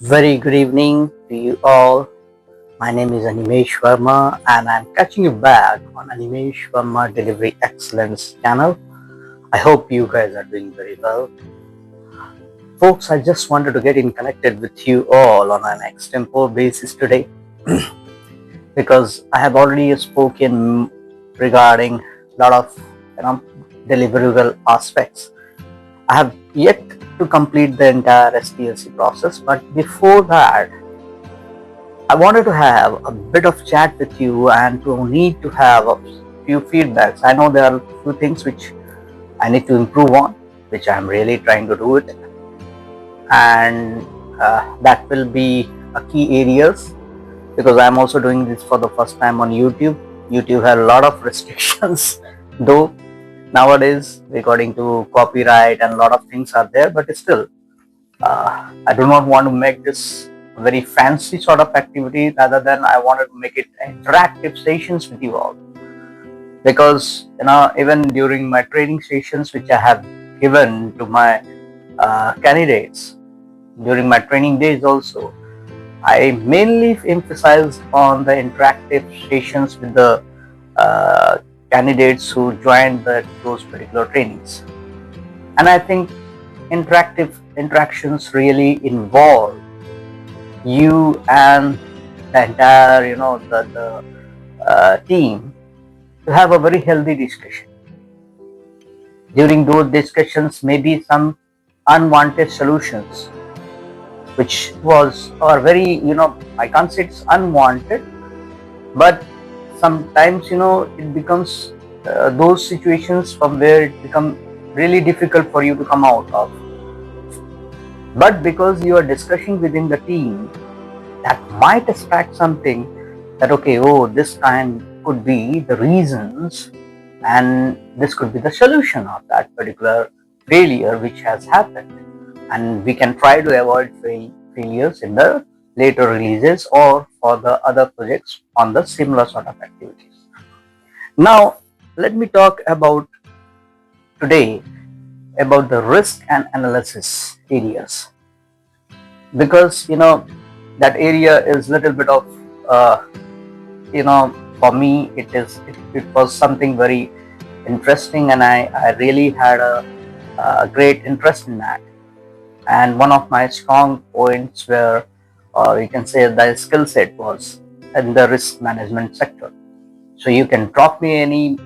Very good evening to you all. My name is Animesh Verma and I'm catching you back on Animesh Verma Delivery Excellence channel. I hope you guys are doing very well. Folks, I just wanted to get in connected with you all on an extempore basis today because I have already spoken regarding a lot of deliverable aspects. I have yet to complete the entire STLC process, but before that, I wanted to have a bit of chat with you and to need to have a few feedbacks. I know there are a few things which I need to improve on, which I'm really trying to do it, and that will be a key areas because I'm also doing this for the first time on YouTube. YouTube had a lot of restrictions, though nowadays according to copyright and a lot of things are there, but still I do not want to make this a very fancy sort of activity. Rather than I wanted to make it interactive sessions with you all, because even during my training sessions which I have given to my candidates during my training days also, I mainly emphasized on the interactive sessions with the uh, candidates who joined those particular trainings. And I think interactive interactions really involve you and the entire the team to have a very healthy discussion. During those discussions, maybe some unwanted solutions which was or very I can't say it's unwanted, but sometimes it becomes those situations from where it become really difficult for you to come out of. But because you are discussing within the team, that might extract something that okay, oh, this kind could be the reasons and this could be the solution of that particular failure which has happened, and we can try to avoid failures in the later releases or for the other projects on the similar sort of activities. Now let me talk about today about the risk and analysis areas, because that area is little bit of uh, for me it was something very interesting, and I really had a great interest in that. And one of my strong points were, or you can say the skill set was in the risk management sector. So you can drop me any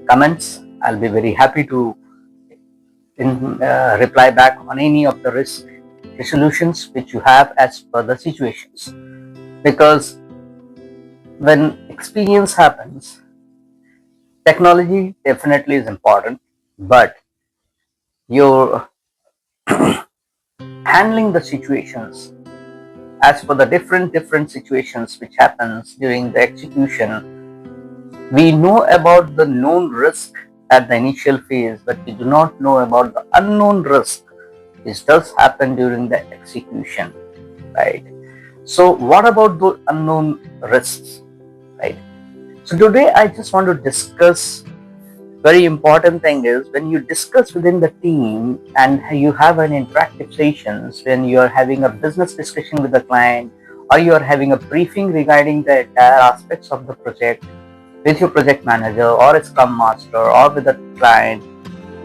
comments. I'll be very happy to reply back on any of the risk resolutions which you have as per the situations, because when experience happens, technology definitely is important, but you're handling the situations as per the different situations which happens during the execution. We know about the known risk at the initial phase, but we do not know about the unknown risk which does happen during the execution, right? So what about those unknown risks, right? So today I just want to discuss very important thing is when you discuss within the team and you have an interactive sessions, when you are having a business discussion with the client, or you are having a briefing regarding the entire aspects of the project with your project manager or a scrum master or with the client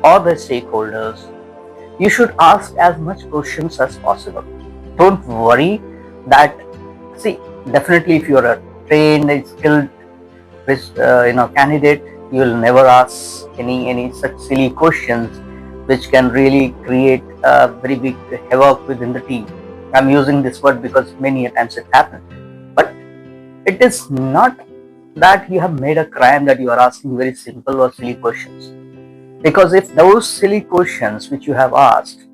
or the stakeholders, you should ask as much questions as possible. Don't worry that, see, definitely if you are a trained and skilled candidate, you will never ask any such silly questions which can really create a very big havoc within the team. I'm using this word because many times it happens, but it is not that you have made a crime that you are asking very simple or silly questions. Because if those silly questions which you have asked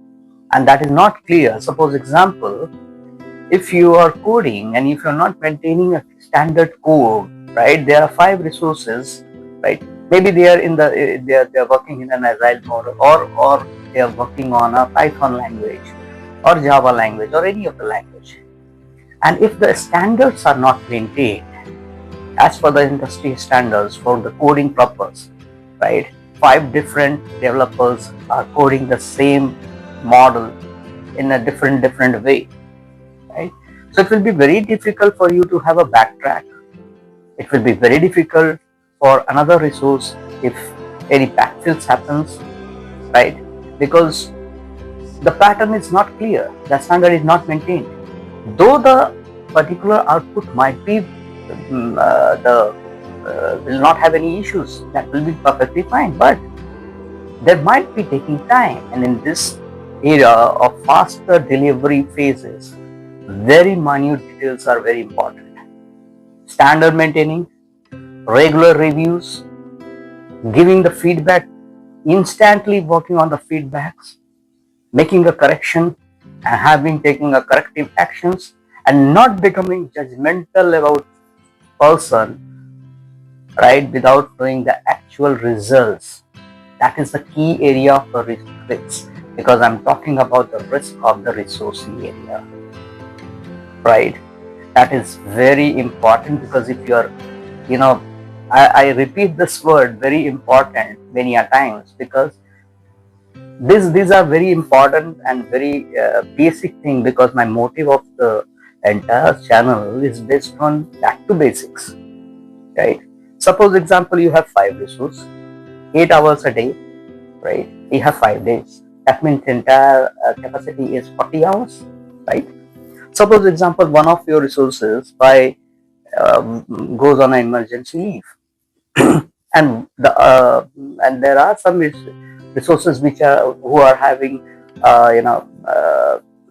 and that is not clear, suppose example, if you are coding and if you're not maintaining a standard code, right, there are 5 resources, right? Maybe they are in the they are working in an agile mode, or they are working on a Python language or Java language or any of the language. And if the standards are not maintained as per the industry standards for the coding purpose, right? 5 different developers are coding the same model in a different way, right? So it will be very difficult for you to have a backtrack. It will be very difficult for another resource if any backfills happens, right? Because the pattern is not clear, the standard is not maintained. Though the particular output might be will not have any issues, that will be perfectly fine, but there might be taking time, and in this era of faster delivery phases, very minute details are very important. Standard maintaining, regular reviews, giving the feedback, instantly working on the feedbacks, making a correction and having taking a corrective actions, and not becoming judgmental about person, right, without knowing the actual results. That is the key area of the risks, because I'm talking about the risk of the resourcing area, right? That is very important, because if you're, I repeat this word very important many a times, because these are very important and very basic thing, because my motive of the entire channel is based on back to basics, right? Suppose example, you have 5 resources, 8 hours a day, right? You have 5 days, that means entire capacity is 40 hours, right? Suppose example, one of your resources by goes on an emergency leave, and there are some resources which are who are having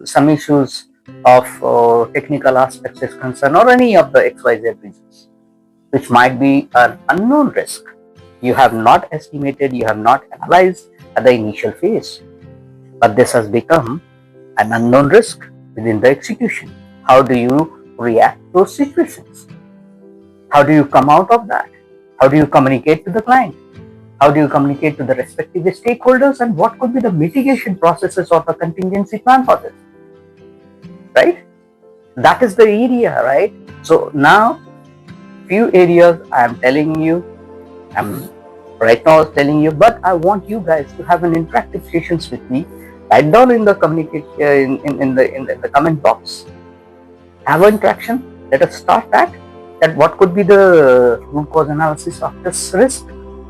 some issues of technical aspects is concerned, or any of the XYZ reasons, which might be an unknown risk. You have not estimated, you have not analyzed at the initial phase, but this has become an unknown risk within the execution. How do you react to those situations? How do you come out of that? How do you communicate to the client? How do you communicate to the respective stakeholders, and what could be the mitigation processes of a contingency plan for this, right? That is the area, right? So now, few areas I am telling you, I'm right now telling you, but I want you guys to have an interactive sessions with me. Write down in the communication in the comment box. Have an interaction. Let us start that what could be the root cause analysis of this risk,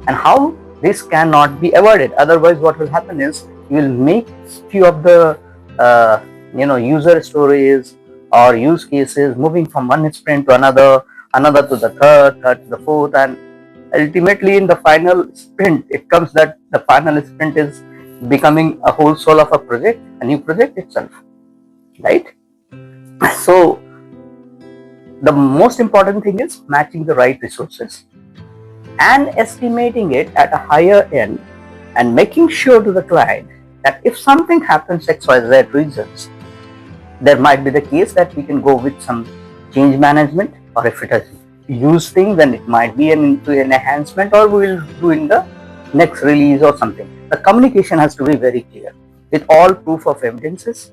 and how this cannot be avoided. Otherwise, what will happen is you will make few of the user stories or use cases moving from one sprint to another to the third to the fourth, and ultimately in the final sprint it comes that the final sprint is becoming a whole soul of a new project itself, right? So the most important thing is matching the right resources and estimating it at a higher end, and making sure to the client that if something happens XYZ reasons, there might be the case that we can go with some change management, or if it is use thing, then it might be an enhancement, or we will do in the next release or something. The communication has to be very clear with all proof of evidences,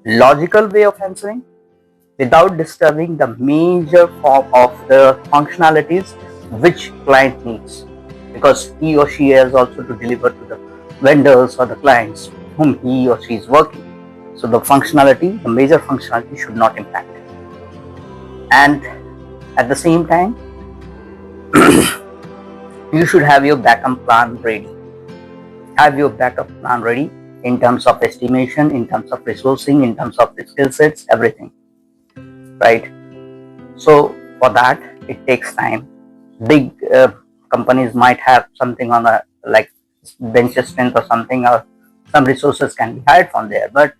logical way of answering, without disturbing the major form of the functionalities which client needs, because he or she has also to deliver to the vendors or the clients whom he or she is working. So the functionality, the major functionality should not impact. And at the same time, you should have your backup plan ready. Have your backup plan ready in terms of estimation, in terms of resourcing, in terms of the skill sets, everything, right? So for that, it takes time. Big companies might have something on a like bench strength or something, or some resources can be hired from there, but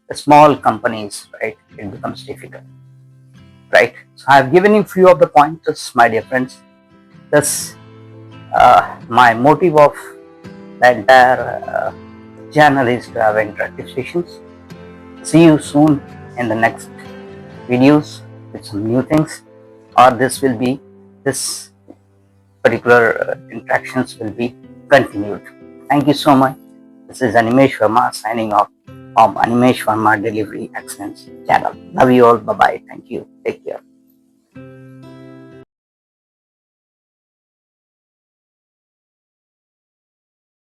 the small companies, right, it becomes difficult, right? So I have given you few of the pointers, my dear friends. That's my motive of the entire channel is to have interactive sessions. See you soon in the next videos with some new things, or this particular interactions will be continued. Thank you so much. This is Animesh Verma signing off from Animesh Verma Delivery Excellence channel. Love you all. Bye bye. Thank you. Take care.